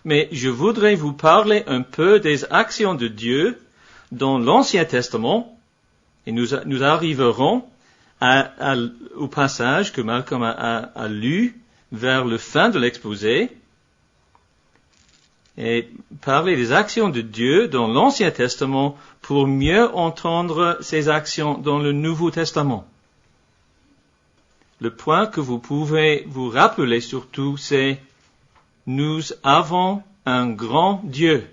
mais je voudrais vous parler un peu des actions de Dieu dans l'Ancien Testament, et nous arriverons au passage que Malcolm a lu vers le fin de l'exposé, et parler des actions de Dieu dans l'Ancien Testament pour mieux entendre ses actions dans le Nouveau Testament. Le point que vous pouvez vous rappeler surtout, c'est nous avons un grand Dieu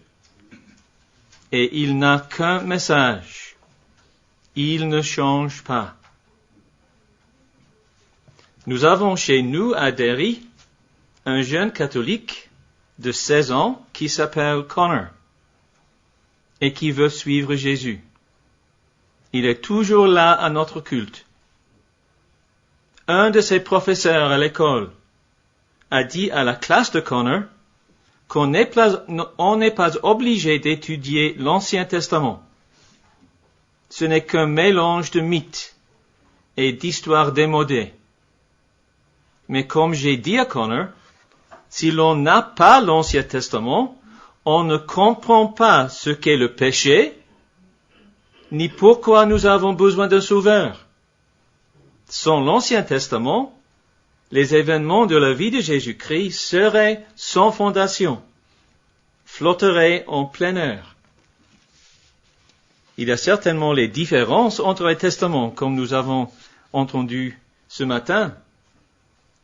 et il n'a qu'un message. Il ne change pas. Nous avons chez nous à Derry un jeune catholique de 16 ans qui s'appelle Connor et qui veut suivre Jésus. Il est toujours là à notre culte. Un de ses professeurs à l'école a dit à la classe de Connor qu'on n'est pas obligé d'étudier l'Ancien Testament. Ce n'est qu'un mélange de mythes et d'histoires démodées. Mais comme j'ai dit à Connor, si l'on n'a pas l'Ancien Testament, on ne comprend pas ce qu'est le péché, ni pourquoi nous avons besoin d'un sauveur. Sans l'Ancien Testament, les événements de la vie de Jésus-Christ seraient sans fondation, flotteraient en plein air. Il y a certainement les différences entre les testaments, comme nous avons entendu ce matin,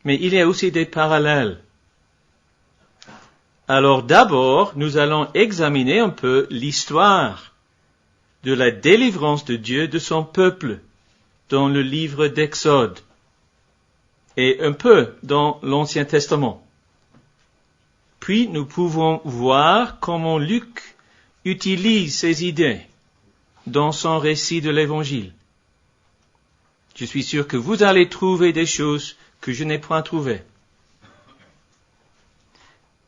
mais il y a aussi des parallèles. Alors d'abord, nous allons examiner un peu l'histoire de la délivrance de Dieu de son peuple dans le livre d'Exode et un peu dans l'Ancien Testament. Puis nous pouvons voir comment Luc utilise ces idées dans son récit de l'Évangile. Je suis sûr que vous allez trouver des choses que je n'ai point trouvées.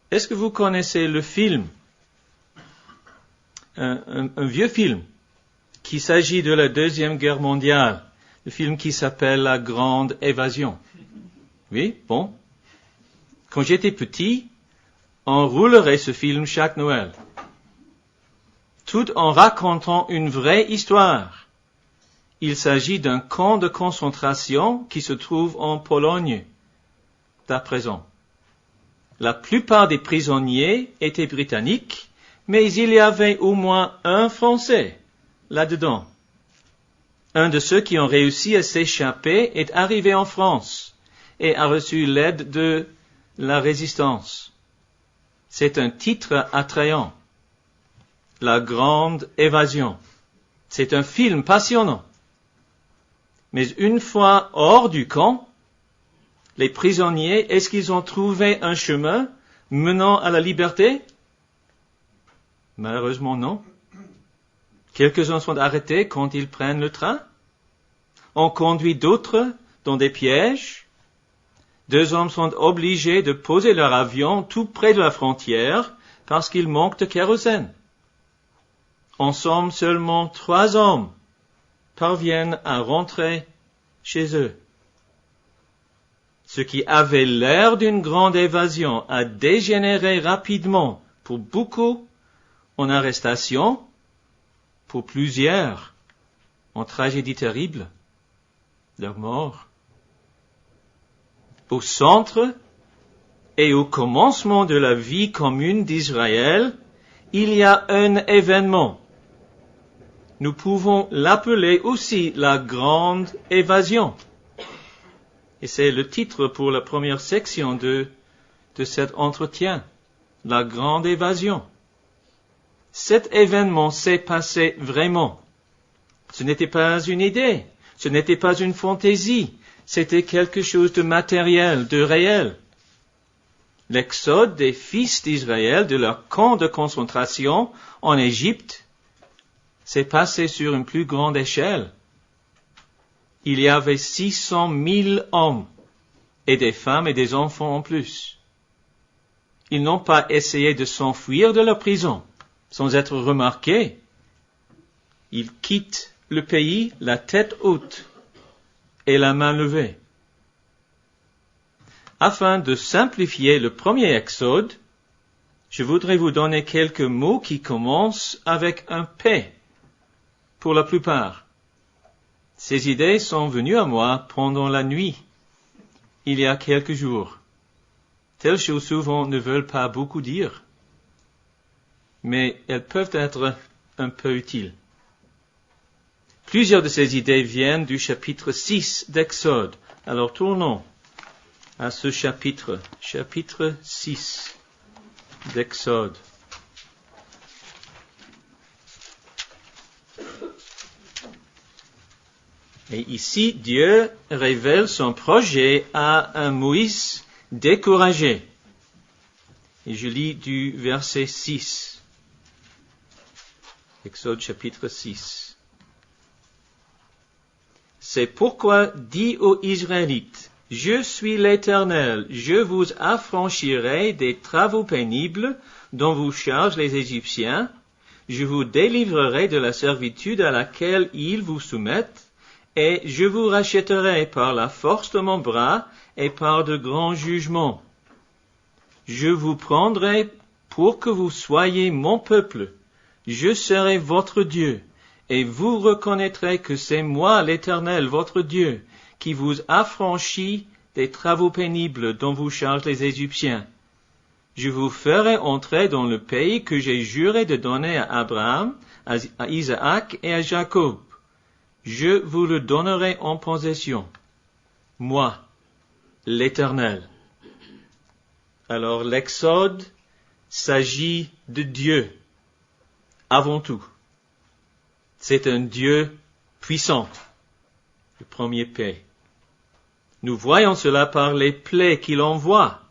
Est-ce que vous connaissez le film, un vieux film, qui s'agit de la Deuxième Guerre mondiale, le film qui s'appelle La Grande Évasion? Oui, bon. Quand j'étais petit, on roulerait ce film chaque Noël, tout en racontant une vraie histoire. Il s'agit d'un camp de concentration qui se trouve en Pologne, d'à présent. La plupart des prisonniers étaient britanniques, mais il y avait au moins un Français là-dedans. Un de ceux qui ont réussi à s'échapper est arrivé en France et a reçu l'aide de la résistance. C'est un titre attrayant. La Grande Évasion. C'est un film passionnant. Mais une fois hors du camp, les prisonniers, est-ce qu'ils ont trouvé un chemin menant à la liberté? Malheureusement, non. Quelques-uns sont arrêtés quand ils prennent le train. On conduit d'autres dans des pièges. 2 hommes sont obligés de poser leur avion tout près de la frontière parce qu'il manque de kérosène. En somme, seulement 3 hommes parviennent à rentrer chez eux. Ce qui avait l'air d'une grande évasion a dégénéré rapidement pour beaucoup en arrestation, pour plusieurs en tragédie terrible, leur mort. Au centre et au commencement de la vie commune d'Israël, il y a un événement. Nous pouvons l'appeler aussi la Grande Évasion. Et c'est le titre pour la première section de cet entretien, la Grande Évasion. Cet événement s'est passé vraiment. Ce n'était pas une idée, ce n'était pas une fantaisie, c'était quelque chose de matériel, de réel. L'exode des fils d'Israël de leur camp de concentration en Égypte s'est passé sur une plus grande échelle. Il y avait 600 000 hommes, et des femmes et des enfants en plus. Ils n'ont pas essayé de s'enfuir de leur prison, sans être remarqués. Ils quittent le pays la tête haute et la main levée. Afin de simplifier le premier exode, Je voudrais vous donner quelques mots qui commencent avec un P, pour la plupart. Ces idées sont venues à moi pendant la nuit, il y a quelques jours. Telles choses souvent ne veulent pas beaucoup dire, mais elles peuvent être un peu utiles. Plusieurs de ces idées viennent du chapitre 6 d'Exode. Alors tournons à ce chapitre 6 d'Exode. Et ici, Dieu révèle son projet à un Moïse découragé. Et je lis du verset 6. Exode chapitre 6. C'est pourquoi dis aux Israélites, je suis l'Éternel, je vous affranchirai des travaux pénibles dont vous chargent les Égyptiens, je vous délivrerai de la servitude à laquelle ils vous soumettent, et je vous rachèterai par la force de mon bras et par de grands jugements. Je vous prendrai pour que vous soyez mon peuple. Je serai votre Dieu, et vous reconnaîtrez que c'est moi, l'Éternel, votre Dieu, qui vous affranchit des travaux pénibles dont vous chargent les Égyptiens. Je vous ferai entrer dans le pays que j'ai juré de donner à Abraham, à Isaac et à Jacob. Je vous le donnerai en possession. Moi, l'Éternel. Alors l'Exode s'agit de Dieu, avant tout. C'est un Dieu puissant, le premier P. Nous voyons cela par les plaies qu'il envoie.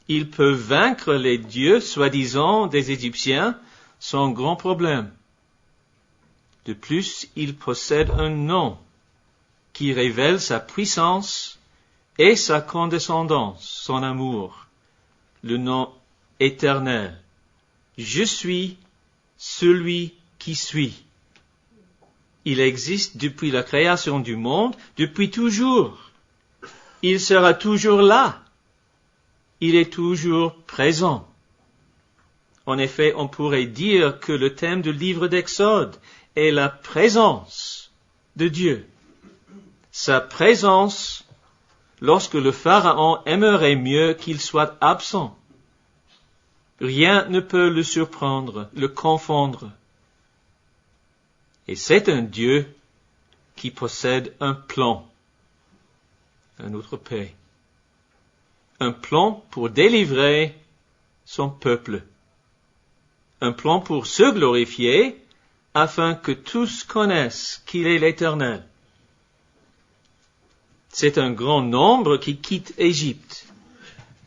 Il peut vaincre les dieux soi-disant des Égyptiens sans grand problème. De plus, il possède un nom qui révèle sa puissance et sa condescendance, son amour, le nom éternel. Je suis celui qui suis. Il existe depuis la création du monde, depuis toujours. Il sera toujours là. Il est toujours présent. En effet, on pourrait dire que le thème du livre d'Exode est la présence de Dieu. Sa présence lorsque le Pharaon aimerait mieux qu'il soit absent. Rien ne peut le surprendre, le confondre. Et c'est un Dieu qui possède un plan, un autre P. Un plan pour délivrer son peuple. Un plan pour se glorifier afin que tous connaissent qu'il est l'Éternel. C'est un grand nombre qui quitte Égypte.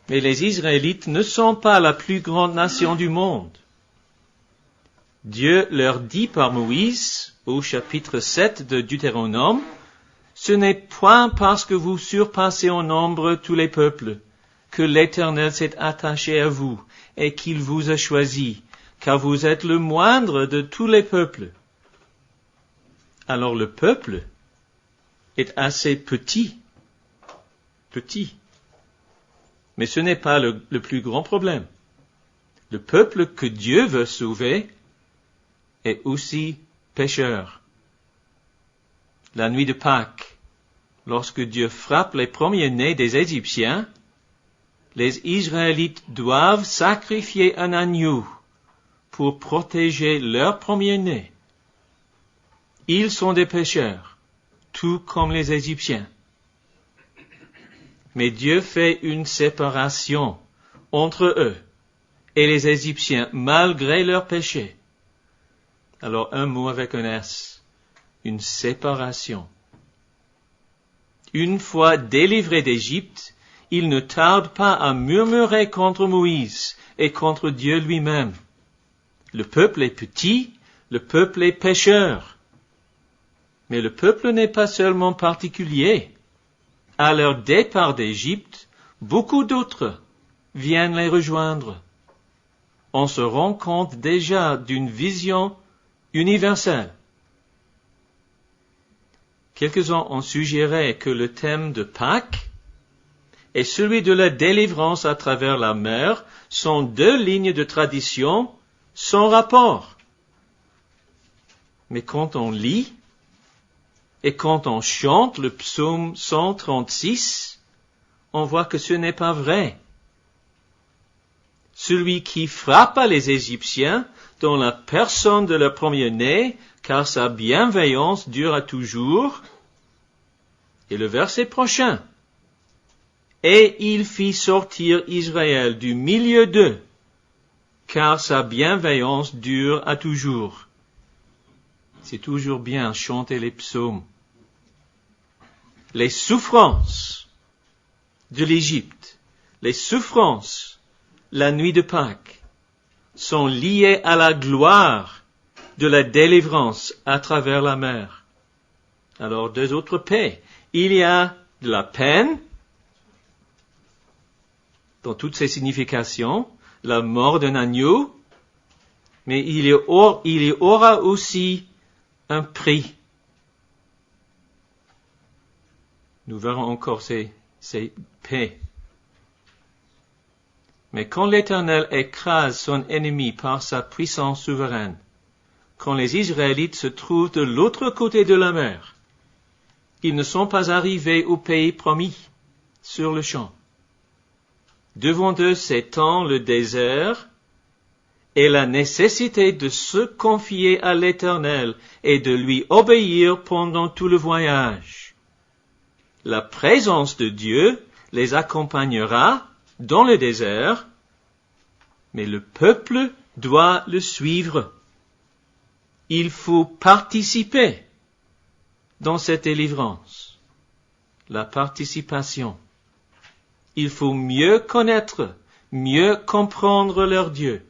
Mais les Israélites ne sont pas la plus grande nation du monde. Dieu leur dit par Moïse, au chapitre 7 de Deutéronome, « Ce n'est point parce que vous surpassez en nombre tous les peuples que l'Éternel s'est attaché à vous et qu'il vous a choisi, car vous êtes le moindre de tous les peuples. » Alors le peuple est assez petit. Mais ce n'est pas le plus grand problème. Le peuple que Dieu veut sauver est aussi pécheur. La nuit de Pâques, lorsque Dieu frappe les premiers-nés des Égyptiens, les Israélites doivent sacrifier un agneau pour protéger leurs premiers-nés. Ils sont des pécheurs, tout comme les Égyptiens. Mais Dieu fait une séparation entre eux et les Égyptiens, malgré leurs péchés. Alors un mot avec un S, une séparation. Une fois délivrés d'Égypte, ils ne tardent pas à murmurer contre Moïse et contre Dieu lui-même. Le peuple est petit, le peuple est pécheur. Mais le peuple n'est pas seulement particulier. À leur départ d'Égypte, beaucoup d'autres viennent les rejoindre. On se rend compte déjà d'une vision universelle. Quelques-uns ont suggéré que le thème de Pâques et celui de la délivrance à travers la mer sont deux lignes de tradition sans rapport. Mais quand on lit et quand on chante le psaume 136, on voit que ce n'est pas vrai. Celui qui frappa les Égyptiens dans la personne de leur premier-né, car sa bienveillance dure à toujours. Et le verset prochain. Et il fit sortir Israël du milieu d'eux, car sa bienveillance dure à toujours. C'est toujours bien chanter les psaumes. Les souffrances de l'Égypte, les souffrances la nuit de Pâques, sont liées à la gloire de la délivrance à travers la mer. Alors, deux autres paix. Il y a de la peine, dans toutes ses significations, la mort d'un agneau, mais il y aura aussi un prix. Nous verrons encore ces paix. Mais quand l'Éternel écrase son ennemi par sa puissance souveraine, quand les Israélites se trouvent de l'autre côté de la mer, ils ne sont pas arrivés au pays promis, sur le champ. Devant eux s'étend le désert et la nécessité de se confier à l'Éternel et de lui obéir pendant tout le voyage. La présence de Dieu les accompagnera dans le désert, mais le peuple doit le suivre. Il faut participer dans cette délivrance. La participation. Il faut mieux connaître, mieux comprendre leur Dieu.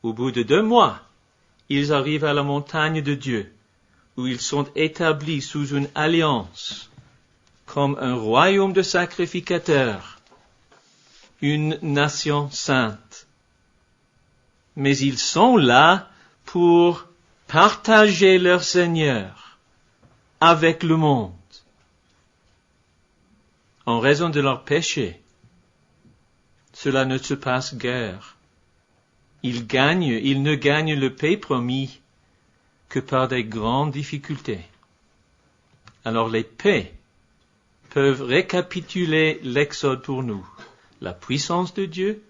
Au bout de 2 mois, ils arrivent à la montagne de Dieu, où ils sont établis sous une alliance, comme un royaume de sacrificateurs, une nation sainte. Mais ils sont là pour partager leur Seigneur avec le monde. En raison de leur péché, cela ne se passe guère. Ils ne gagnent le pays promis que par des grandes difficultés. Alors les paix peuvent récapituler l'Exode pour nous. La puissance de Dieu,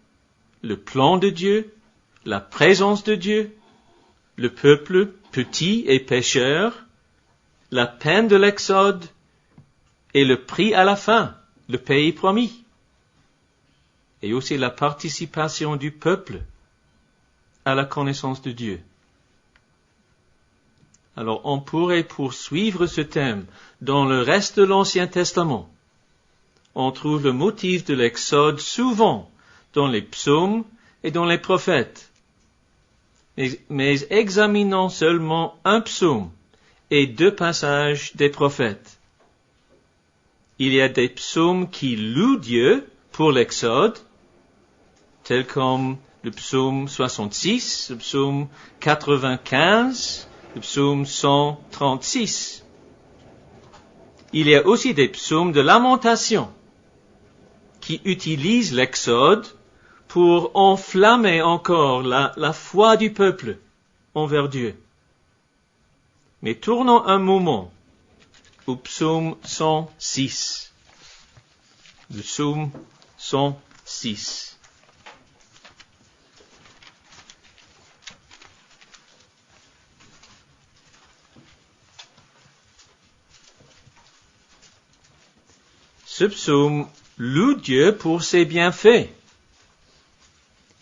le plan de Dieu, la présence de Dieu, le peuple petit et pécheur, la peine de l'Exode et le prix à la fin, le pays promis. Et aussi la participation du peuple à la connaissance de Dieu. Alors on pourrait poursuivre ce thème dans le reste de l'Ancien Testament. On trouve le motif de l'Exode souvent dans les psaumes et dans les prophètes. Mais examinons seulement un psaume et 2 passages des prophètes. Il y a des psaumes qui louent Dieu pour l'Exode, tels comme le psaume 66, le psaume 95, le psaume 136. Il y a aussi des psaumes de lamentation qui utilisent l'Exode pour enflammer encore la foi du peuple envers Dieu. Mais tournons un moment au psaume 106. Le psaume 106. Ce psaume loue Dieu pour ses bienfaits.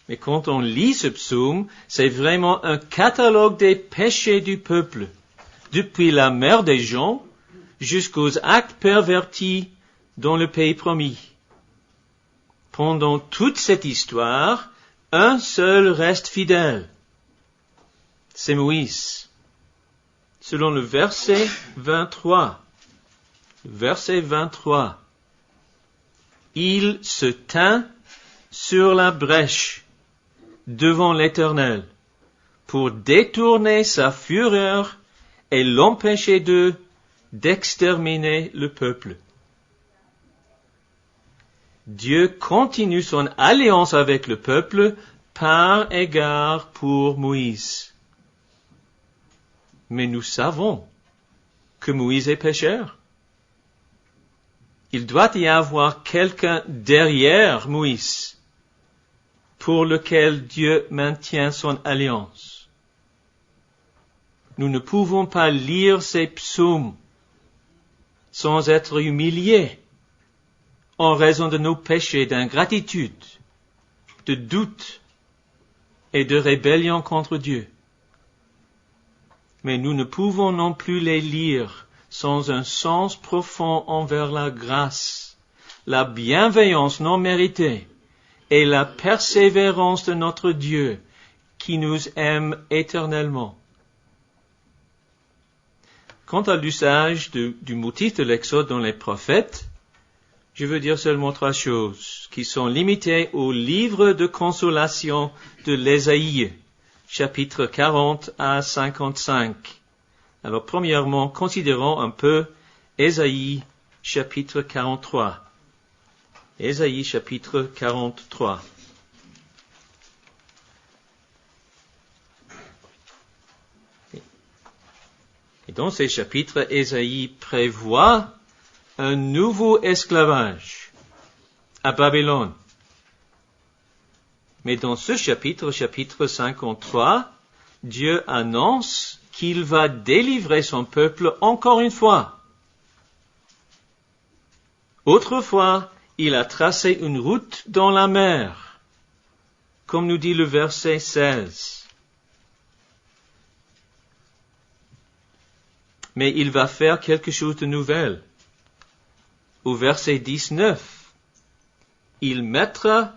Mais quand on lit ce psaume, c'est vraiment un catalogue des péchés du peuple, depuis la mère des gens jusqu'aux actes pervertis dans le pays promis. Pendant toute cette histoire, un seul reste fidèle. C'est Moïse. Selon le verset 23. Verset 23. Il se tint sur la brèche devant l'Éternel pour détourner sa fureur et l'empêcher d'exterminer le peuple. Dieu continue son alliance avec le peuple par égard pour Moïse. Mais nous savons que Moïse est pécheur. Il doit y avoir quelqu'un derrière Moïse pour lequel Dieu maintient son alliance. Nous ne pouvons pas lire ces psaumes sans être humiliés en raison de nos péchés d'ingratitude, de doute et de rébellion contre Dieu. Mais nous ne pouvons non plus les lire sans un sens profond envers la grâce, la bienveillance non méritée et la persévérance de notre Dieu qui nous aime éternellement. Quant à l'usage du motif de l'Exode dans les prophètes, je veux dire seulement 3 choses qui sont limitées au livre de consolation de l'Ésaïe, chapitre 40 à 55. Alors, premièrement, considérons un peu Ésaïe, chapitre 43. Ésaïe, chapitre 43. Et dans ces chapitres, Ésaïe prévoit un nouveau esclavage à Babylone. Mais dans ce chapitre, chapitre 53, Dieu annonce qu'il va délivrer son peuple encore une fois. Autrefois, il a tracé une route dans la mer, comme nous dit le verset 16. Mais il va faire quelque chose de nouvel. Au verset 19, il mettra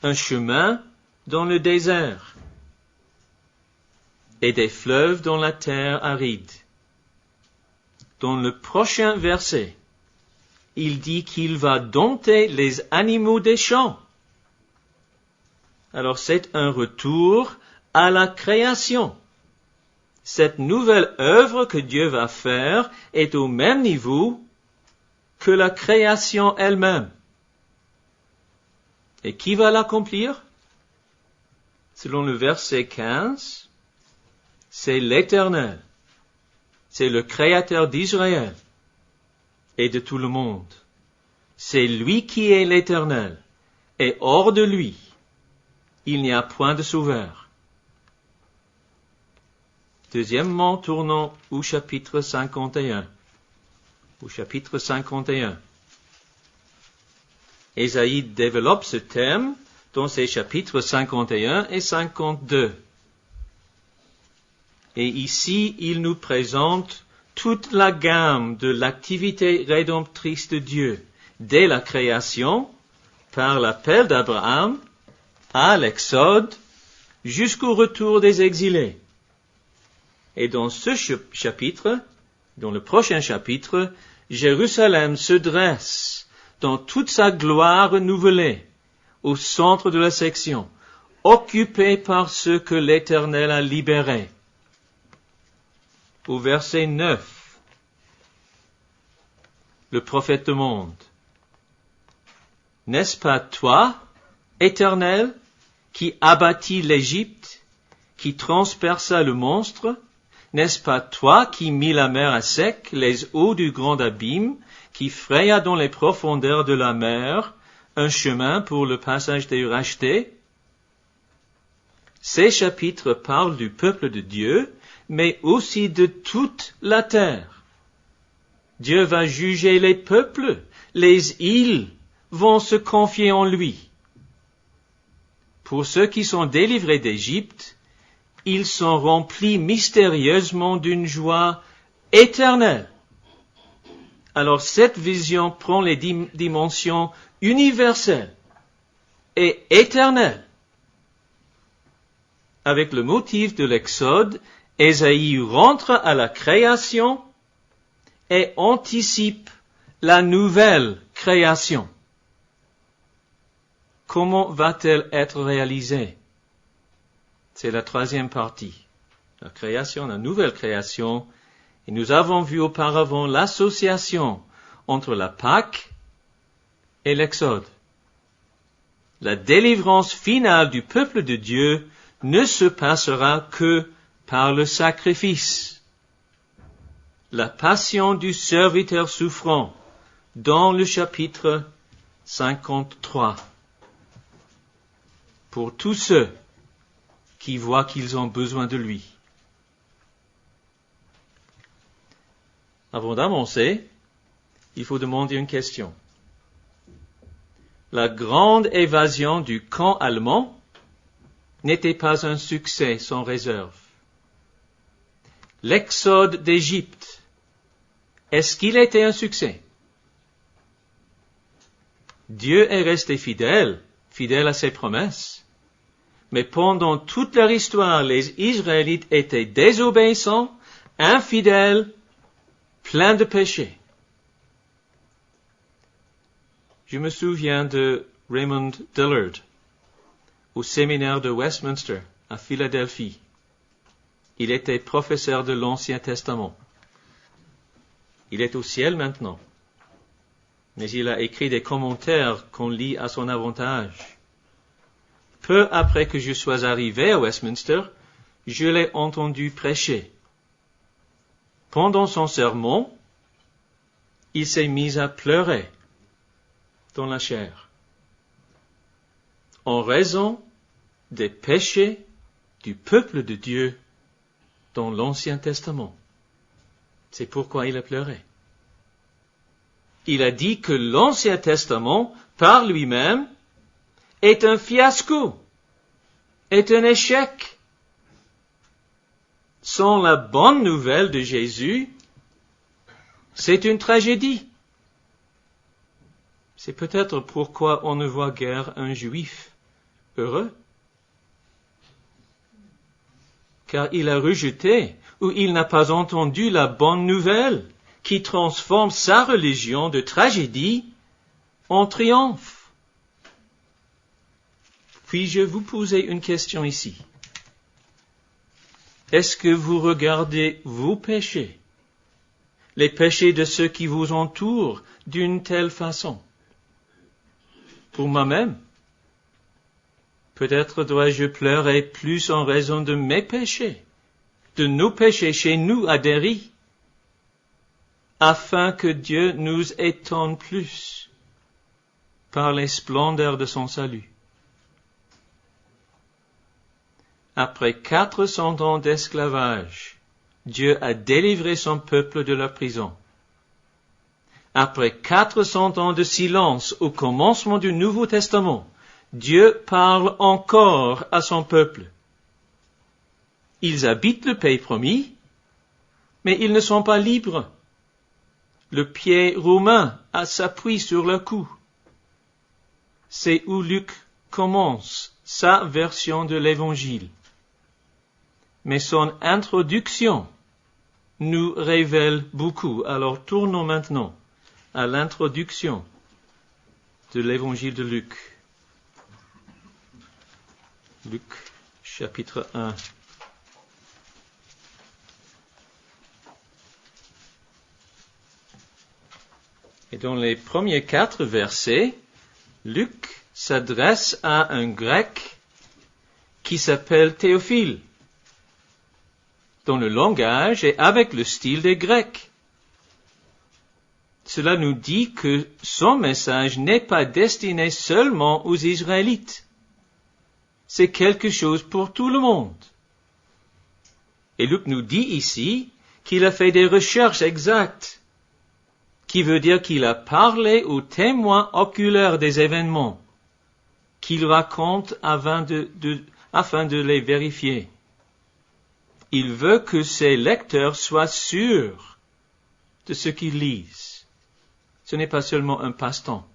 un chemin dans le désert et des fleuves dans la terre aride. Dans le prochain verset, il dit qu'il va dompter les animaux des champs. Alors c'est un retour à la création. Cette nouvelle œuvre que Dieu va faire est au même niveau que la création elle-même. Et qui va l'accomplir? Selon le verset 15, c'est l'Éternel. C'est le Créateur d'Israël et de tout le monde. C'est lui qui est l'Éternel. Et hors de lui, il n'y a point de sauveur. Deuxièmement, tournons au chapitre 51. Au chapitre 51. Ésaïe développe ce thème dans ses chapitres 51 et 52. Et ici, il nous présente toute la gamme de l'activité rédemptrice de Dieu, dès la création, par l'appel d'Abraham, à l'Exode, jusqu'au retour des exilés. Et dans ce chapitre, dans le prochain chapitre, Jérusalem se dresse dans toute sa gloire renouvelée, au centre de la section, occupée par ceux que l'Éternel a libérés. Au verset 9, le prophète demande, « N'est-ce pas toi, Éternel, qui abattis l'Égypte, qui transperça le monstre? N'est-ce pas toi qui mis la mer à sec, les eaux du grand abîme, qui fraya dans les profondeurs de la mer un chemin pour le passage des rachetés? » Ces chapitres parlent du peuple de Dieu, mais aussi de toute la terre. Dieu va juger les peuples, les îles vont se confier en lui. Pour ceux qui sont délivrés d'Égypte, ils sont remplis mystérieusement d'une joie éternelle. Alors cette vision prend les dimensions universelles et éternelles. Avec le motif de l'Exode, Ésaïe rentre à la création et anticipe la nouvelle création. Comment va-t-elle être réalisée? C'est la troisième partie. La création, la nouvelle création. Et nous avons vu auparavant l'association entre la Pâque et l'Exode. La délivrance finale du peuple de Dieu ne se passera que par le sacrifice. La passion du serviteur souffrant dans le chapitre 53. Pour tous ceux qui voient qu'ils ont besoin de lui. Avant d'avancer, il faut demander une question. La grande évasion du camp allemand n'était pas un succès sans réserve. L'exode d'Égypte, est-ce qu'il était un succès? Dieu est resté fidèle à ses promesses. Mais pendant toute leur histoire, les Israélites étaient désobéissants, infidèles, pleins de péchés. Je me souviens de Raymond Dillard, au séminaire de Westminster, à Philadelphie. Il était professeur de l'Ancien Testament. Il est au ciel maintenant. Mais il a écrit des commentaires qu'on lit à son avantage. Peu après que je sois arrivé à Westminster, je l'ai entendu prêcher. Pendant son sermon, il s'est mis à pleurer dans la chair, en raison des péchés du peuple de Dieu dans l'Ancien Testament. C'est pourquoi il a pleuré. Il a dit que l'Ancien Testament, par lui-même, est un fiasco, est un échec. Sans la bonne nouvelle de Jésus, c'est une tragédie. C'est peut-être pourquoi on ne voit guère un juif heureux. Car il a rejeté ou il n'a pas entendu la bonne nouvelle qui transforme sa religion de tragédie en triomphe. Puis-je vous poser une question ici? Est-ce que vous regardez vos péchés, les péchés de ceux qui vous entourent, d'une telle façon? Pour moi-même, peut-être dois-je pleurer plus en raison de mes péchés, de nos péchés chez nous à Derry, afin que Dieu nous étonne plus par les splendeurs de son salut. Après 400 ans d'esclavage, Dieu a délivré son peuple de la prison. Après 400 ans de silence au commencement du Nouveau Testament, Dieu parle encore à son peuple. Ils habitent le pays promis, mais ils ne sont pas libres. Le pied romain s'appuie sur leur cou. C'est où Luc commence sa version de l'Évangile. Mais son introduction nous révèle beaucoup. Alors tournons maintenant à l'introduction de l'Évangile de Luc. Luc, chapitre 1. Et dans les premiers 4 versets, Luc s'adresse à un grec qui s'appelle Théophile, dans le langage et avec le style des Grecs. Cela nous dit que son message n'est pas destiné seulement aux Israélites. C'est quelque chose pour tout le monde. Et Luc nous dit ici qu'il a fait des recherches exactes, qui veut dire qu'il a parlé aux témoins oculaires des événements, qu'il raconte afin de les vérifier. Il veut que ses lecteurs soient sûrs de ce qu'ils lisent. Ce n'est pas seulement un passe-temps.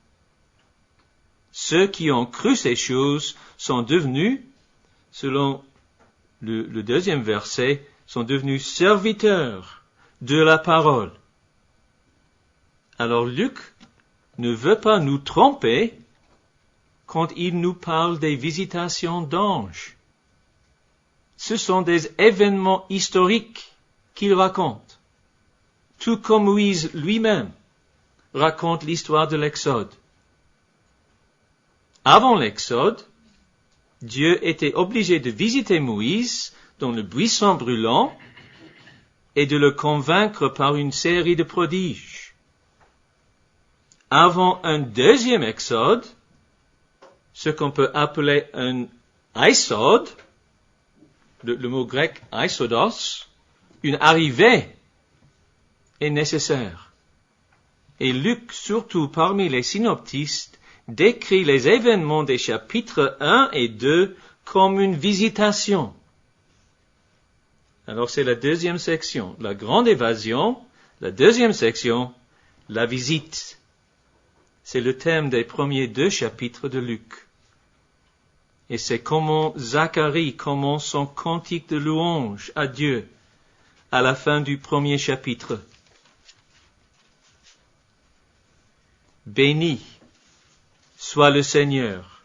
Ceux qui ont cru ces choses sont devenus, selon le deuxième verset, sont devenus serviteurs de la parole. Alors Luc ne veut pas nous tromper quand il nous parle des visitations d'anges. Ce sont des événements historiques qu'il raconte, tout comme Moïse lui-même raconte l'histoire de l'Exode. Avant l'Exode, Dieu était obligé de visiter Moïse dans le buisson brûlant et de le convaincre par une série de prodiges. Avant un deuxième Exode, ce qu'on peut appeler un eisod, le mot grec eisodos, une arrivée est nécessaire. Et Luc, surtout parmi les synoptistes, décrit les événements des chapitres 1 et 2 comme une visitation. Alors c'est la deuxième section, la grande évasion, la deuxième section, la visite. C'est le thème des premiers 2 chapitres de Luc. Et c'est comment Zacharie commence son cantique de louange à Dieu à la fin du premier chapitre. Béni soit le Seigneur,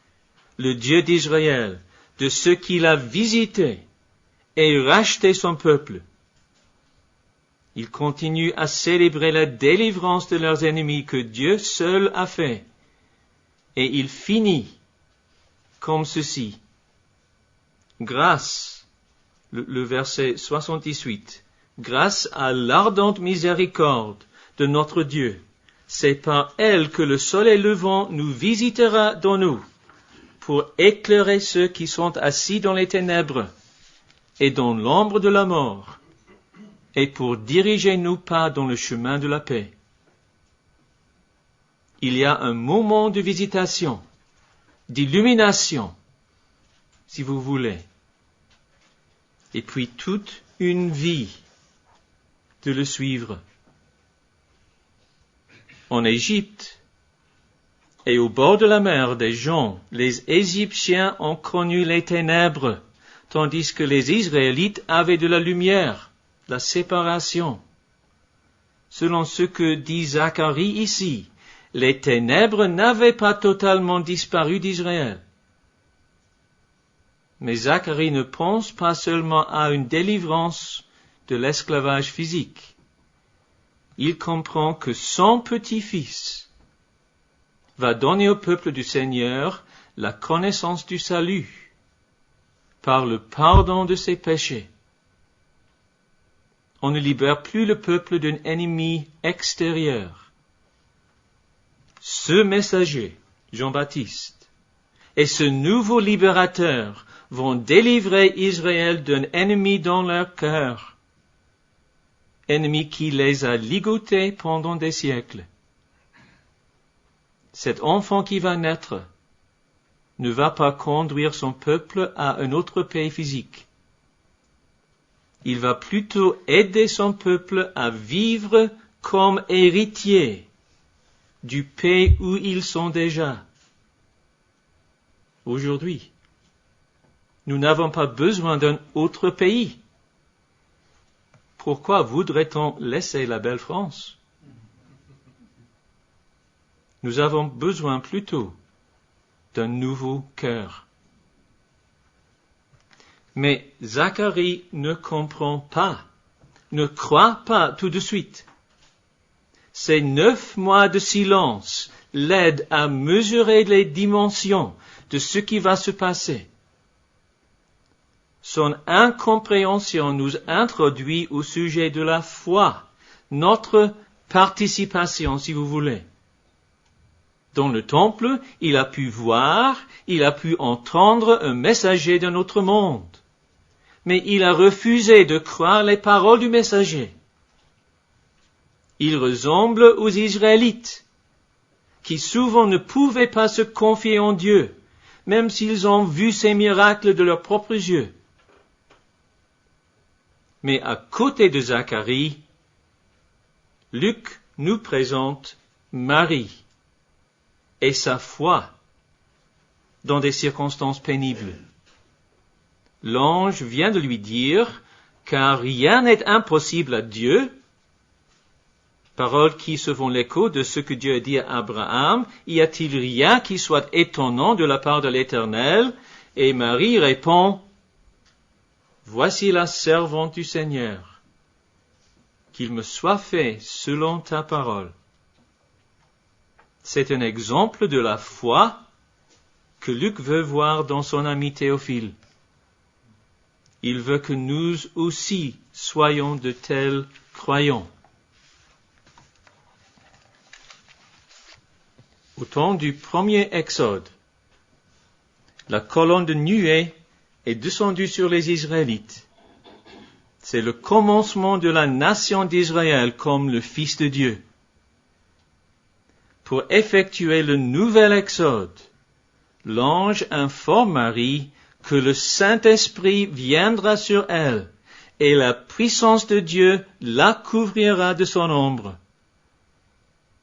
le Dieu d'Israël, de ceux qu'il a visités et racheté son peuple. Il continue à célébrer la délivrance de leurs ennemis que Dieu seul a fait. Et il finit comme ceci. Grâce, le verset 78, grâce à l'ardente miséricorde de notre Dieu, c'est par elle que le soleil levant nous visitera dans nous, pour éclairer ceux qui sont assis dans les ténèbres et dans l'ombre de la mort, et pour diriger nos pas dans le chemin de la paix. Il y a un moment de visitation, d'illumination, si vous voulez, et puis toute une vie de le suivre. En Égypte et au bord de la mer des gens, les Égyptiens ont connu les ténèbres, tandis que les Israélites avaient de la lumière, la séparation. Selon ce que dit Zacharie ici, les ténèbres n'avaient pas totalement disparu d'Israël. Mais Zacharie ne pense pas seulement à une délivrance de l'esclavage physique. Il comprend que son petit-fils va donner au peuple du Seigneur la connaissance du salut par le pardon de ses péchés. On ne libère plus le peuple d'un ennemi extérieur. Ce messager, Jean-Baptiste, et ce nouveau libérateur vont délivrer Israël d'un ennemi dans leur cœur, ennemi qui les a ligotés pendant des siècles. Cet enfant qui va naître ne va pas conduire son peuple à un autre pays physique. Il va plutôt aider son peuple à vivre comme héritier du pays où ils sont déjà. Aujourd'hui, nous n'avons pas besoin d'un autre pays. Pourquoi voudrait-on laisser la belle France? Nous avons besoin plutôt d'un nouveau cœur. Mais Zacharie ne comprend pas, ne croit pas tout de suite. Ces 9 mois de silence l'aident à mesurer les dimensions de ce qui va se passer. Son incompréhension nous introduit au sujet de la foi, notre participation, si vous voulez. Dans le temple, il a pu voir, il a pu entendre un messager d'un autre monde. Mais il a refusé de croire les paroles du messager. Il ressemble aux Israélites, qui souvent ne pouvaient pas se confier en Dieu, même s'ils ont vu ces miracles de leurs propres yeux. Mais à côté de Zacharie, Luc nous présente Marie et sa foi dans des circonstances pénibles. L'ange vient de lui dire, car rien n'est impossible à Dieu, paroles qui se font l'écho de ce que Dieu a dit à Abraham, y a-t-il rien qui soit étonnant de la part de l'Éternel? Et Marie répond, voici la servante du Seigneur, qu'il me soit fait selon ta parole. C'est un exemple de la foi que Luc veut voir dans son ami Théophile. Il veut que nous aussi soyons de tels croyants. Au temps du premier Exode, la colonne de nuée est descendue sur les Israélites. C'est le commencement de la nation d'Israël comme le Fils de Dieu. Pour effectuer le nouvel Exode, l'ange informe Marie que le Saint-Esprit viendra sur elle et la puissance de Dieu la couvrira de son ombre.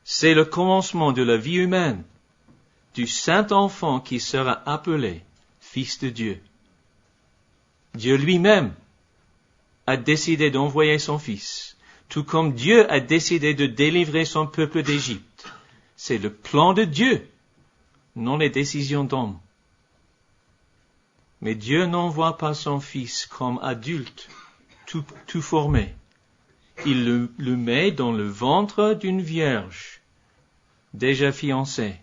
C'est le commencement de la vie humaine, du Saint-Enfant qui sera appelé Fils de Dieu. Dieu lui-même a décidé d'envoyer son Fils, tout comme Dieu a décidé de délivrer son peuple d'Égypte. C'est le plan de Dieu, non les décisions d'hommes. Mais Dieu n'envoie pas son Fils comme adulte, tout formé. Il le met dans le ventre d'une vierge, déjà fiancée.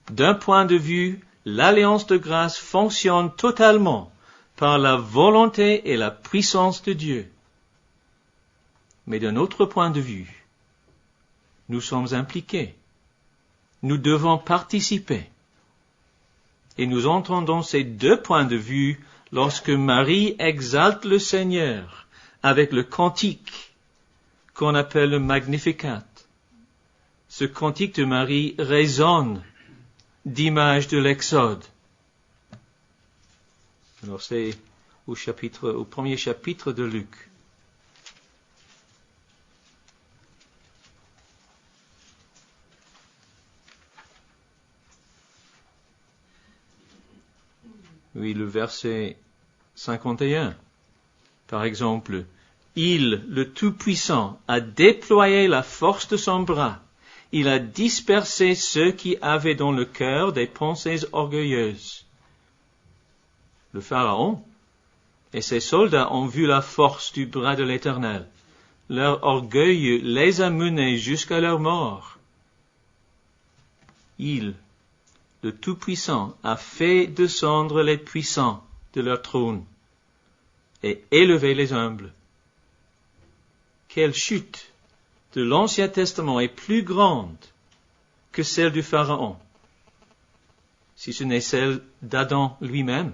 D'un point de vue, l'alliance de grâce fonctionne totalement par la volonté et la puissance de Dieu. Mais d'un autre point de vue, nous sommes impliqués. Nous devons participer. Et nous entendons ces deux points de vue lorsque Marie exalte le Seigneur avec le cantique qu'on appelle le Magnificat. Ce cantique de Marie résonne d'image de l'Exode. Alors c'est au premier chapitre de Luc. Oui, le verset 51. Par exemple, il, le Tout-Puissant, a déployé la force de son bras. Il a dispersé ceux qui avaient dans le cœur des pensées orgueilleuses. Le Pharaon et ses soldats ont vu la force du bras de l'Éternel. Leur orgueil les a menés jusqu'à leur mort. Il, le Tout-Puissant, a fait descendre les puissants de leur trône et élevé les humbles. Quelle chute de l'Ancien Testament est plus grande que celle du Pharaon, si ce n'est celle d'Adam lui-même,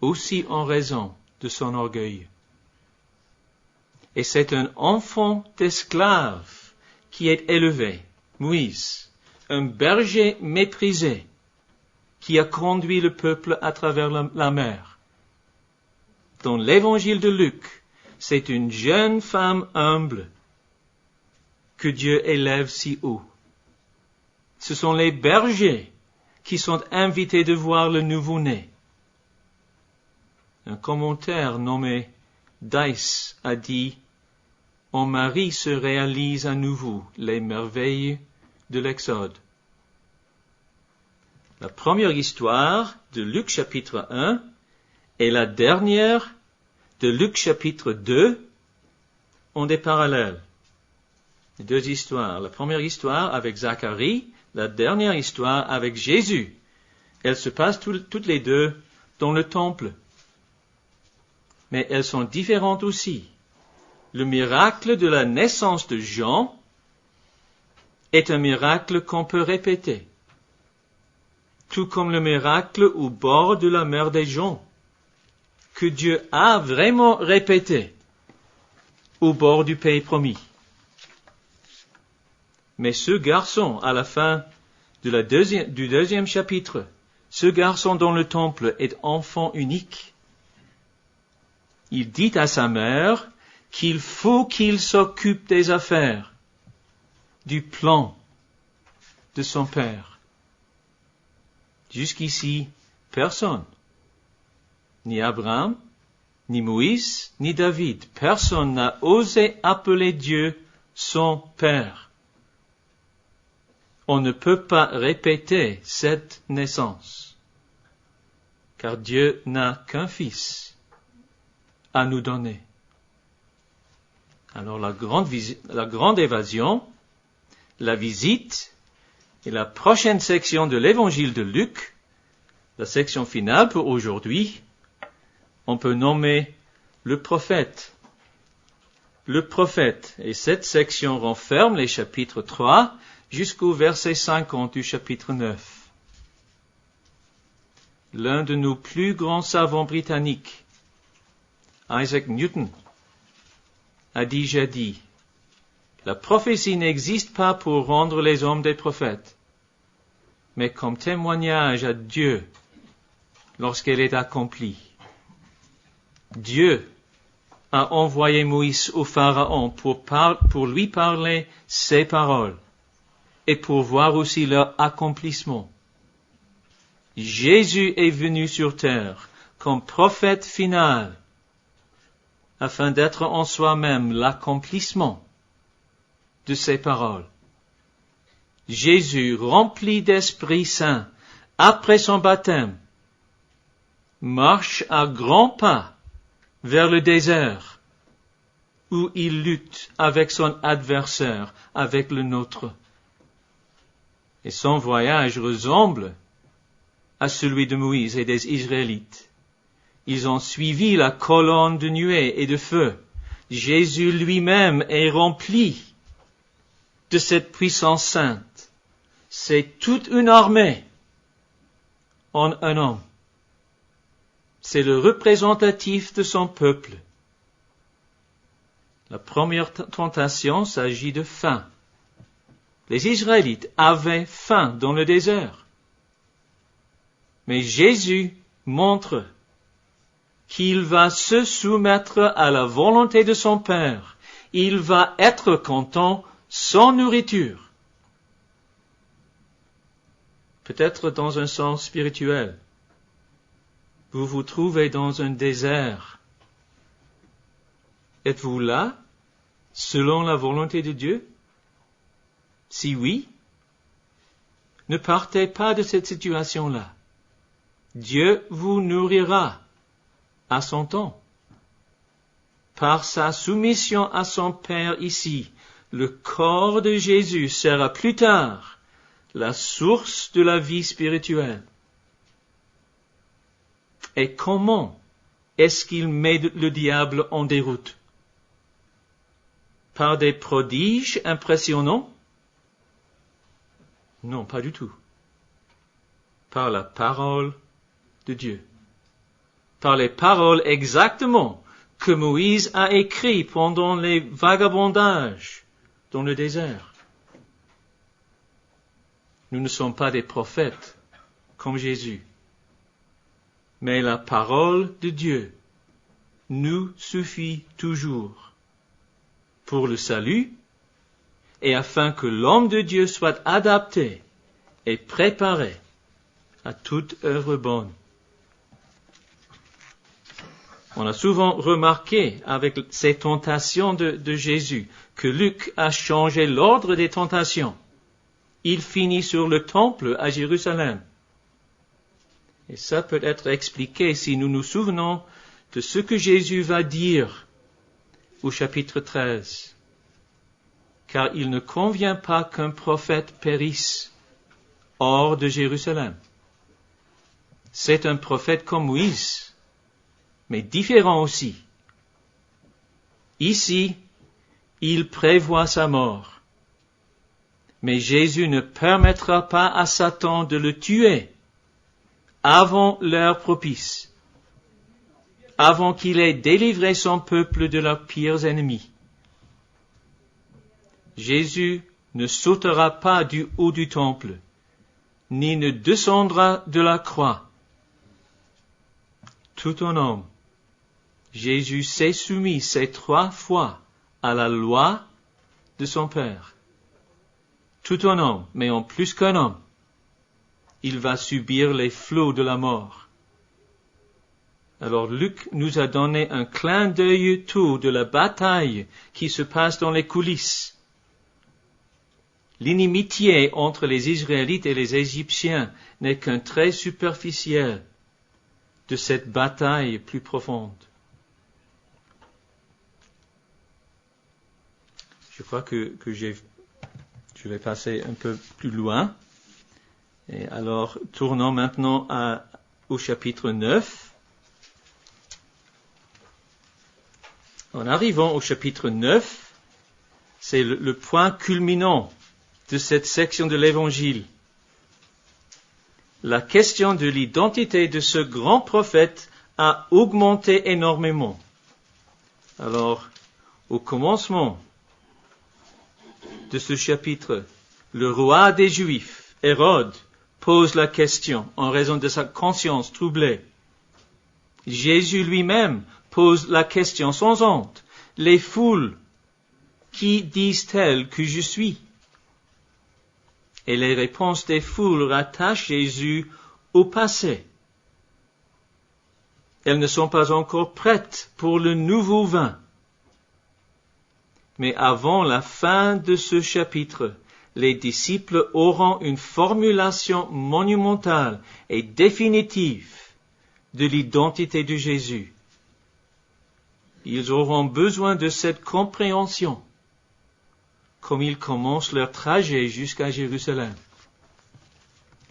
aussi en raison de son orgueil. Et c'est un enfant d'esclave qui est élevé, Moïse, un berger méprisé, qui a conduit le peuple à travers la mer. Dans l'évangile de Luc, c'est une jeune femme humble que Dieu élève si haut. Ce sont les bergers qui sont invités de voir le nouveau-né. Un commentaire nommé Dice a dit « En Marie se réalisent à nouveau les merveilles de l'Exode ». La première histoire de Luc chapitre 1 et la dernière de Luc chapitre 2 ont des parallèles. Les deux histoires. La première histoire avec Zacharie, la dernière histoire avec Jésus. Elles se passent toutes les deux dans le temple. Mais elles sont différentes aussi. Le miracle de la naissance de Jean est un miracle qu'on peut répéter. Tout comme le miracle au bord de la mer des Joncs, que Dieu a vraiment répété au bord du pays promis. Mais ce garçon, à la fin du deuxième chapitre, ce garçon dans le temple est enfant unique. Il dit à sa mère qu'il faut qu'il s'occupe des affaires, du plan de son père. Jusqu'ici, personne, ni Abraham, ni Moïse, ni David, personne n'a osé appeler Dieu son père. On ne peut pas répéter cette naissance, car Dieu n'a qu'un fils à nous donner. Alors la grande évasion, la visite Et la prochaine section de l'évangile de Luc, la section finale pour aujourd'hui, on peut nommer le prophète. Le prophète. Et cette section renferme les chapitres 3 jusqu'au verset 50 du chapitre 9. L'un de nos plus grands savants britanniques, Isaac Newton, a déjà dit, la prophétie n'existe pas pour rendre les hommes des prophètes, mais comme témoignage à Dieu lorsqu'elle est accomplie. Dieu a envoyé Moïse au Pharaon pour lui parler ses paroles et pour voir aussi leur accomplissement. Jésus est venu sur terre comme prophète final afin d'être en soi-même l'accomplissement de ses paroles. Jésus, rempli d'Esprit Saint, après son baptême, marche à grands pas vers le désert, où il lutte avec son adversaire, avec le nôtre. Et son voyage ressemble à celui de Moïse et des Israélites. Ils ont suivi la colonne de nuée et de feu. Jésus lui-même est rempli de cette puissance sainte. C'est toute une armée en un homme. C'est le représentatif de son peuple. La première tentation s'agit de faim. Les Israélites avaient faim dans le désert. Mais Jésus montre qu'il va se soumettre à la volonté de son Père. Il va être content sans nourriture. Peut-être dans un sens spirituel. Vous vous trouvez dans un désert. Êtes-vous là, selon la volonté de Dieu? Si oui, ne partez pas de cette situation-là. Dieu vous nourrira à son temps. Par sa soumission à son Père ici, le corps de Jésus sera plus tard la source de la vie spirituelle. Et comment est-ce qu'il met le diable en déroute? Par des prodiges impressionnants? Non, pas du tout. Par la parole de Dieu. Par les paroles exactement que Moïse a écrites pendant les vagabondages dans le désert. Nous ne sommes pas des prophètes comme Jésus. Mais la parole de Dieu nous suffit toujours pour le salut et afin que l'homme de Dieu soit adapté et préparé à toute œuvre bonne. On a souvent remarqué avec ces tentations de Jésus que Luc a changé l'ordre des tentations. Il finit sur le temple à Jérusalem. Et ça peut être expliqué si nous nous souvenons de ce que Jésus va dire au chapitre 13. Car il ne convient pas qu'un prophète périsse hors de Jérusalem. C'est un prophète comme Moïse, mais différent aussi. Ici, il prévoit sa mort. Mais Jésus ne permettra pas à Satan de le tuer avant l'heure propice, avant qu'il ait délivré son peuple de leurs pires ennemis. Jésus ne sautera pas du haut du temple, ni ne descendra de la croix. Tout en homme, Jésus s'est soumis ces 3 fois à la loi de son Père. Tout en homme, mais en plus qu'un homme, il va subir les flots de la mort. Alors Luc nous a donné un clin d'œil tout de la bataille qui se passe dans les coulisses. L'inimitié entre les Israélites et les Égyptiens n'est qu'un trait superficiel de cette bataille plus profonde. Je crois que je vais passer un peu plus loin Et alors, tournons maintenant au chapitre 9. En arrivant au chapitre 9, c'est le point culminant de cette section de l'Évangile. La question de l'identité de ce grand prophète a augmenté énormément. Alors, au commencement de ce chapitre, le roi des Juifs, Hérode, pose la question en raison de sa conscience troublée. Jésus lui-même pose la question sans honte. Les foules, qui disent-elles que je suis? Et les réponses des foules rattachent Jésus au passé. Elles ne sont pas encore prêtes pour le nouveau vin. Mais avant la fin de ce chapitre, les disciples auront une formulation monumentale et définitive de l'identité de Jésus. Ils auront besoin de cette compréhension, comme ils commencent leur trajet jusqu'à Jérusalem.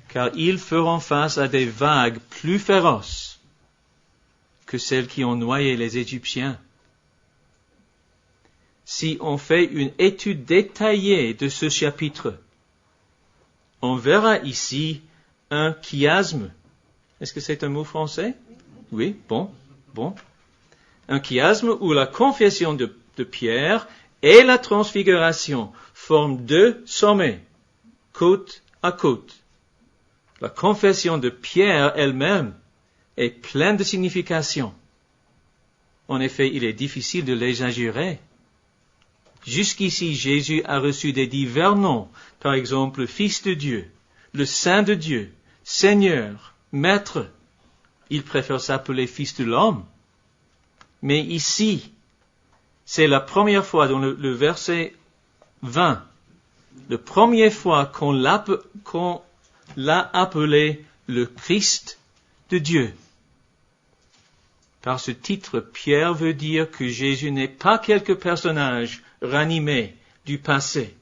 Car ils feront face à des vagues plus féroces que celles qui ont noyé les Égyptiens. Si on fait une étude détaillée de ce chapitre, on verra ici un chiasme. Est-ce que c'est un mot français? Oui, bon. Un chiasme où la confession de Pierre et la transfiguration forment deux sommets, côte à côte. La confession de Pierre elle-même est pleine de signification. En effet, il est difficile de l'exagérer. Jusqu'ici, Jésus a reçu des divers noms, par exemple, le Fils de Dieu, le Saint de Dieu, Seigneur, Maître. Il préfère s'appeler Fils de l'homme. Mais ici, c'est la première fois dans le verset 20, la première fois qu'on l'a appelé le Christ de Dieu. Par ce titre, Pierre veut dire que Jésus n'est pas quelque personnage ranimé du passé.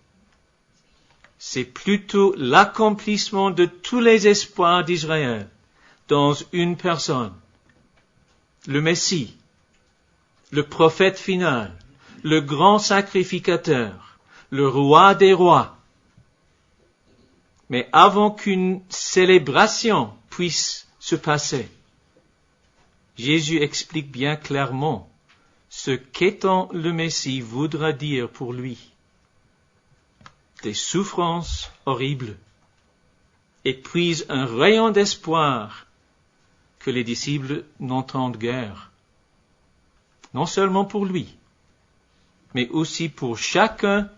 C'est plutôt l'accomplissement de tous les espoirs d'Israël dans une personne, le Messie, le prophète final, le grand sacrificateur, le roi des rois. Mais avant qu'une célébration puisse se passer, Jésus explique bien clairement ce qu'étant le Messie voudra dire pour lui. Des souffrances horribles, et puis un rayon d'espoir que les disciples n'entendent guère. Non seulement pour lui, mais aussi pour chacun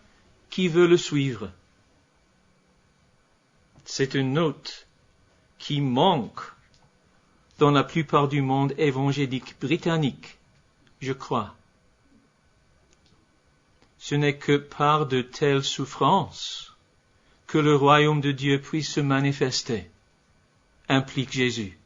qui veut le suivre. C'est une note qui manque dans la plupart du monde évangélique britannique, je crois. Ce n'est que par de telles souffrances que le royaume de Dieu puisse se manifester, implique Jésus.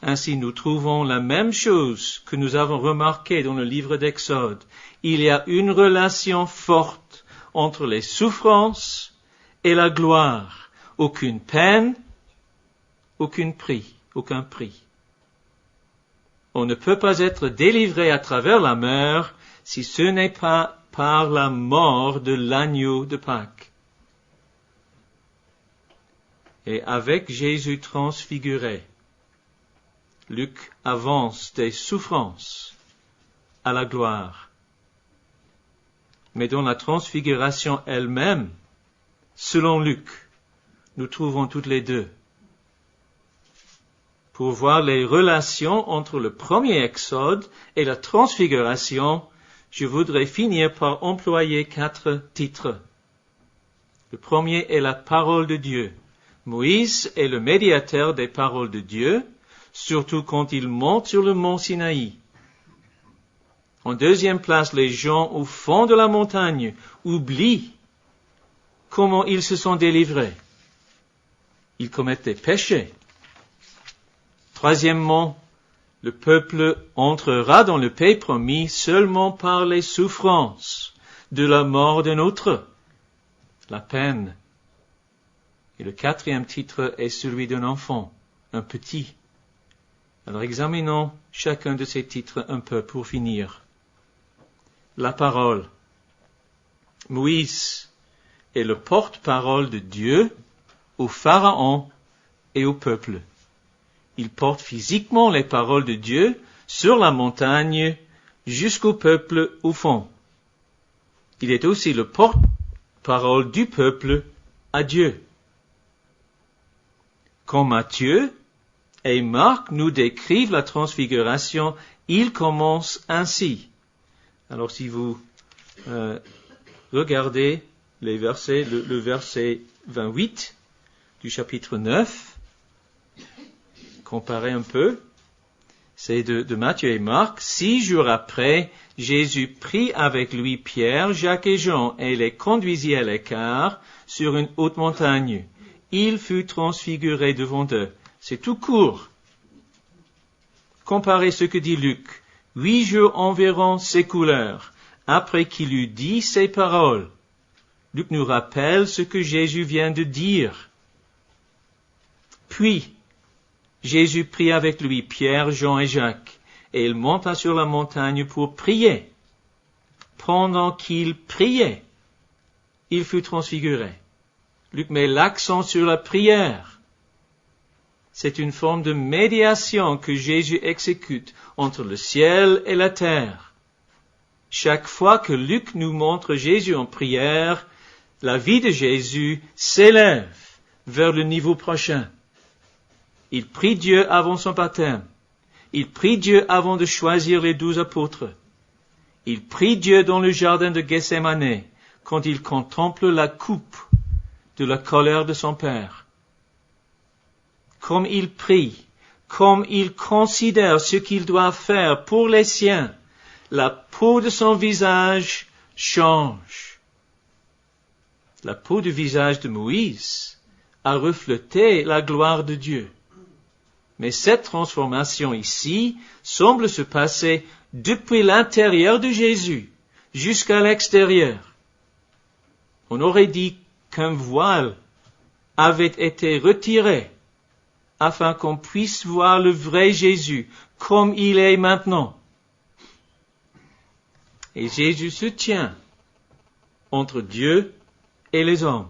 Ainsi, nous trouvons la même chose que nous avons remarqué dans le livre d'Exode. Il y a une relation forte entre les souffrances et la gloire. Aucune peine, aucun prix. On ne peut pas être délivré à travers la mort si ce n'est pas par la mort de l'agneau de Pâques. Et avec Jésus transfiguré, Luc avance des souffrances à la gloire. Mais dans la transfiguration elle-même, selon Luc, nous trouvons toutes les deux. Pour voir les relations entre le premier Exode et la transfiguration, je voudrais finir par employer 4 titres. Le premier est la parole de Dieu. Moïse est le médiateur des paroles de Dieu, surtout quand il monte sur le mont Sinaï. En deuxième place, les gens au fond de la montagne oublient comment ils se sont délivrés. Ils commettent des péchés. Troisièmement, le peuple entrera dans le pays promis seulement par les souffrances de la mort d'un autre, la peine Et le quatrième titre est celui d'un enfant, un petit. Alors examinons chacun de ces titres un peu pour finir. La parole. Moïse est le porte-parole de Dieu au Pharaon et au peuple. Il porte physiquement les paroles de Dieu sur la montagne jusqu'au peuple au fond. Il est aussi le porte-parole du peuple à Dieu. Quand Matthieu et Marc nous décrivent la transfiguration, ils commencent ainsi. Alors si vous regardez les versets, le verset 28 du chapitre 9, comparez un peu, c'est de Matthieu et Marc. 6 jours après, Jésus prit avec lui Pierre, Jacques et Jean et les conduisit à l'écart sur une haute montagne. Il fut transfiguré devant eux. C'est tout court. Comparez ce que dit Luc. 8 jours environ s'écoulèrent après qu'il eut dit ces paroles. Luc nous rappelle ce que Jésus vient de dire. Puis, Jésus prit avec lui Pierre, Jean et Jacques, et il monta sur la montagne pour prier. Pendant qu'il priait, il fut transfiguré. Luc met l'accent sur la prière. C'est une forme de médiation que Jésus exécute entre le ciel et la terre. Chaque fois que Luc nous montre Jésus en prière, la vie de Jésus s'élève vers le niveau prochain. Il prie Dieu avant son baptême. Il prie Dieu avant de choisir les 12 apôtres. Il prie Dieu dans le jardin de Gethsémane, quand il contemple la coupe de la colère de son Père. Comme il prie, comme il considère ce qu'il doit faire pour les siens, la peau de son visage change. La peau du visage de Moïse a reflété la gloire de Dieu. Mais cette transformation ici semble se passer depuis l'intérieur de Jésus jusqu'à l'extérieur. On aurait dit qu'un voile avait été retiré afin qu'on puisse voir le vrai Jésus comme il est maintenant. Et Jésus se tient entre Dieu et les hommes.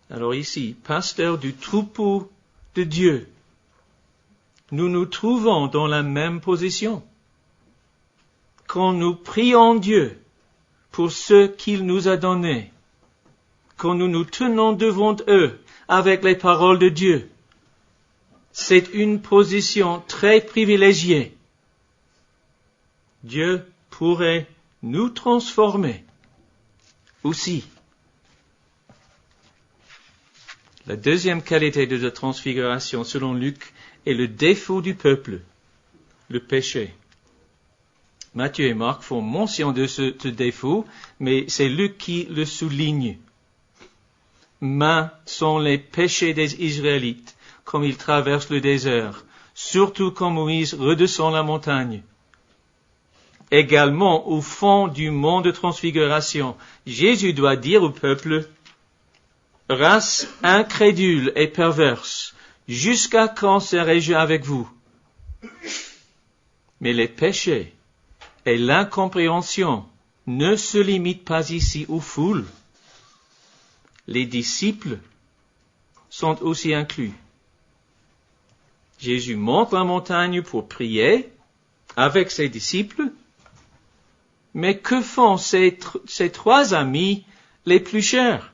Alors ici, pasteur du troupeau de Dieu, nous nous trouvons dans la même position. Quand nous prions Dieu pour ce qu'il nous a donné, quand nous nous tenons devant eux avec les paroles de Dieu, c'est une position très privilégiée. Dieu pourrait nous transformer aussi. La deuxième qualité de la transfiguration, selon Luc, est le défaut du peuple, le péché. Matthieu et Marc font mention de ce défaut, mais c'est Luc qui le souligne. Mains sont les péchés des Israélites, comme ils traversent le désert, surtout quand Moïse redescend la montagne. Également, au fond du mont de transfiguration, Jésus doit dire au peuple: race incrédule et perverse, jusqu'à quand serai-je avec vous? Mais les péchés et l'incompréhension ne se limitent pas ici aux foules. Les disciples sont aussi inclus. Jésus monte la montagne pour prier avec ses disciples, mais que font ses 3 amis les plus chers?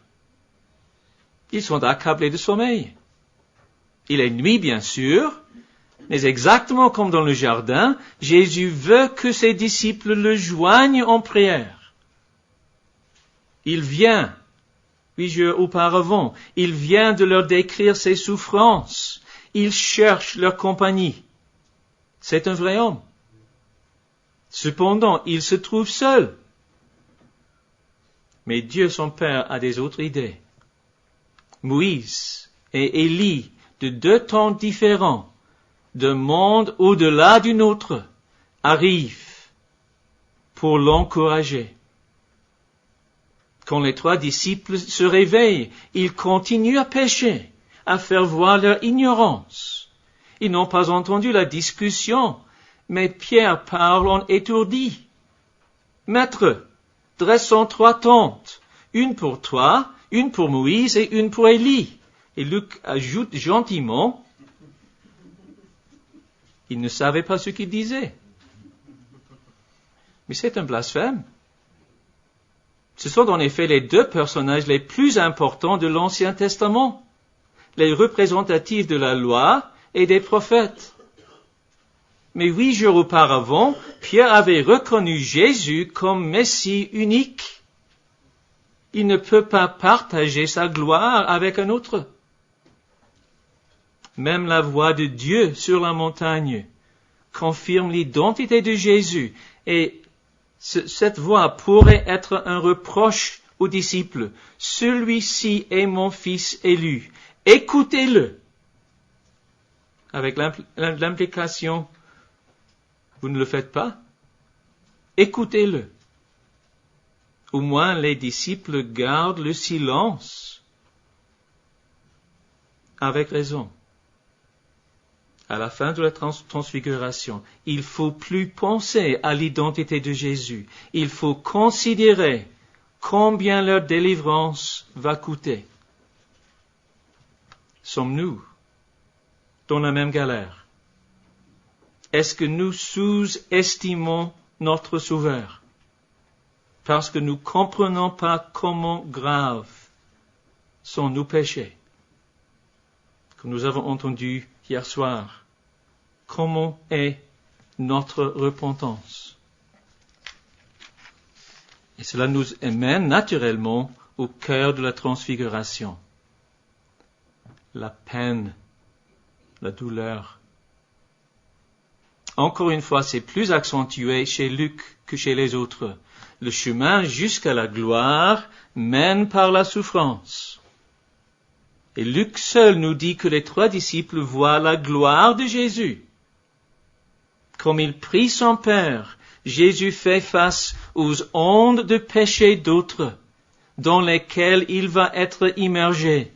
Ils sont accablés de sommeil. Il est nuit, bien sûr, mais exactement comme dans le jardin, Jésus veut que ses disciples le joignent en prière. Il vient, 8 jours auparavant, il vient de leur décrire ses souffrances. Il cherche leur compagnie. C'est un vrai homme. Cependant, il se trouve seul. Mais Dieu, son Père, a des autres idées. Moïse et Élie, de 2 temps différents, d'un monde au-delà du nôtre, arrivent pour l'encourager. Quand les 3 disciples se réveillent, ils continuent à pécher, à faire voir leur ignorance. Ils n'ont pas entendu la discussion, mais Pierre parle en étourdi. « Maître, dressons 3 tentes, une pour toi, une pour Moïse et une pour Élie. » Et Luc ajoute gentiment, il ne savait pas ce qu'il disait. Mais c'est un blasphème. Ce sont en effet les 2 personnages les plus importants de l'Ancien Testament, les représentatifs de la loi et des prophètes. Mais 8 jours auparavant, Pierre avait reconnu Jésus comme Messie unique. Il ne peut pas partager sa gloire avec un autre. Même la voix de Dieu sur la montagne confirme l'identité de Jésus, et cette voix pourrait être un reproche aux disciples. « Celui-ci est mon fils élu, écoutez-le » avec l'implication « vous ne le faites pas, écoutez-le ». Au moins les disciples gardent le silence avec raison. À la fin de la transfiguration, il faut plus penser à l'identité de Jésus. Il faut considérer combien leur délivrance va coûter. Sommes-nous dans la même galère? Est-ce que nous sous-estimons notre Sauveur parce que nous ne comprenons pas comment graves sont nos péchés? Comme nous avons entendu hier soir, comment est notre repentance? Et cela nous amène naturellement au cœur de la transfiguration. La peine, la douleur. Encore une fois, c'est plus accentué chez Luc que chez les autres. Le chemin jusqu'à la gloire mène par la souffrance. Et Luc seul nous dit que les 3 disciples voient la gloire de Jésus. Comme il prie son Père, Jésus fait face aux ondes de péché d'autres, dans lesquelles il va être immergé.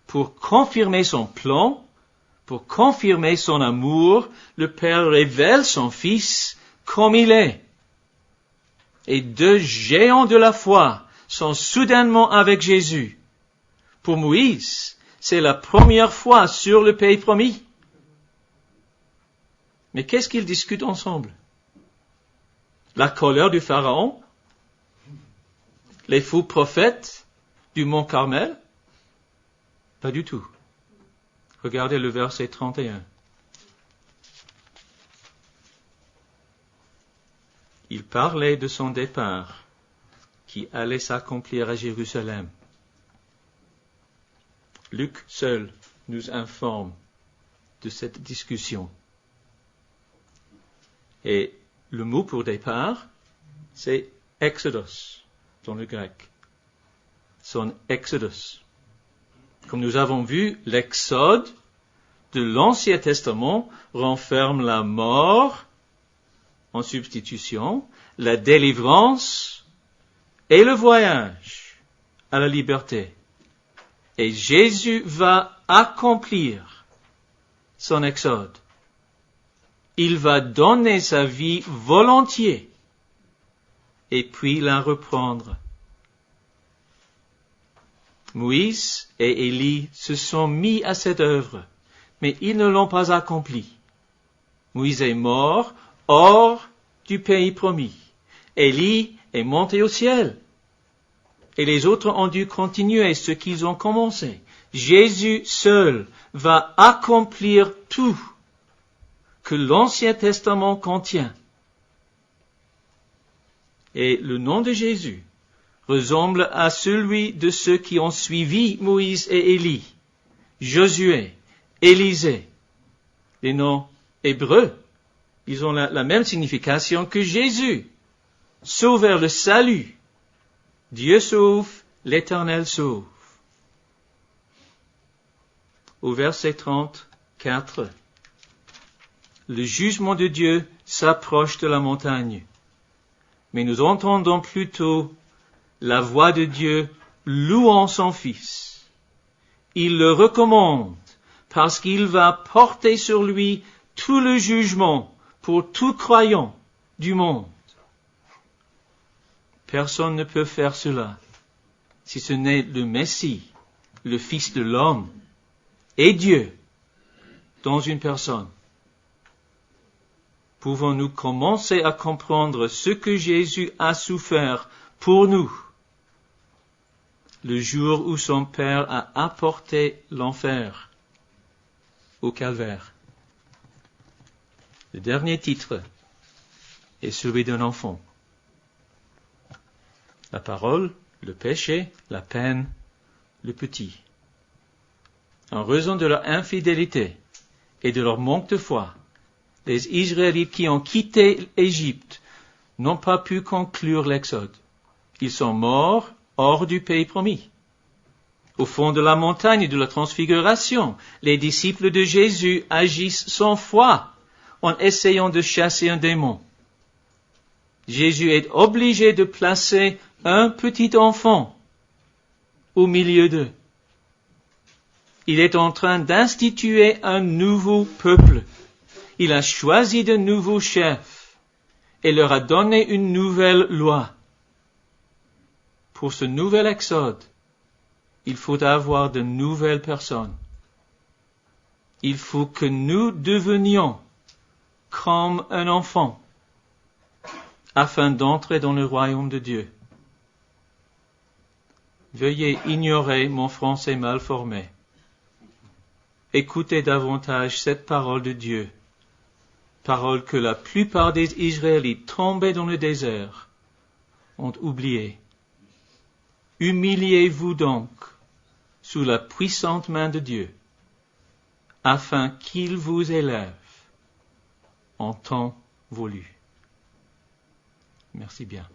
Pour confirmer son plan, pour confirmer son amour, le Père révèle son Fils comme il est. Et 2 géants de la foi sont soudainement avec Jésus. Pour Moïse, c'est la première fois sur le pays promis. Mais qu'est-ce qu'ils discutent ensemble? La colère du Pharaon? Les faux prophètes du mont Carmel? Pas du tout. Regardez le verset 31. Il parlait de son départ qui allait s'accomplir à Jérusalem. Luc seul nous informe de cette discussion. Et le mot pour départ, c'est exodus dans le grec. Son exodus. Comme nous avons vu, l'exode de l'Ancien Testament renferme la mort en substitution, la délivrance et le voyage à la liberté. Et Jésus va accomplir son exode. Il va donner sa vie volontiers et puis la reprendre. Moïse et Élie se sont mis à cette œuvre, mais ils ne l'ont pas accomplie. Moïse est mort hors du pays promis. Élie est monté au ciel. Et les autres ont dû continuer ce qu'ils ont commencé. Jésus seul va accomplir tout que l'Ancien Testament contient. Et le nom de Jésus ressemble à celui de ceux qui ont suivi Moïse et Élie, Josué, Élisée. Les noms hébreux, ils ont la même signification que Jésus. Sauveur, le salut. Dieu sauve, l'Éternel sauve. Au verset 34, le jugement de Dieu s'approche de la montagne, mais nous entendons plutôt la voix de Dieu louant son Fils. Il le recommande parce qu'il va porter sur lui tout le jugement pour tout croyant du monde. Personne ne peut faire cela si ce n'est le Messie, le Fils de l'homme, et Dieu dans une personne. Pouvons-nous commencer à comprendre ce que Jésus a souffert pour nous, le jour où son Père a apporté l'enfer au calvaire? Le dernier titre est celui d'un enfant. La parole, le péché, la peine, le petit. En raison de leur infidélité et de leur manque de foi, les Israélites qui ont quitté l'Égypte n'ont pas pu conclure l'exode. Ils sont morts hors du pays promis. Au fond de la montagne de la transfiguration, les disciples de Jésus agissent sans foi en essayant de chasser un démon. Jésus est obligé de placer un petit enfant au milieu d'eux. Il est en train d'instituer un nouveau peuple. Il a choisi de nouveaux chefs et leur a donné une nouvelle loi. Pour ce nouvel exode, il faut avoir de nouvelles personnes. Il faut que nous devenions comme un enfant afin d'entrer dans le royaume de Dieu. Veuillez ignorer mon français mal formé. Écoutez davantage cette parole de Dieu, parole que la plupart des Israélites tombés dans le désert ont oubliée. Humiliez-vous donc sous la puissante main de Dieu, afin qu'il vous élève en temps voulu. Merci bien.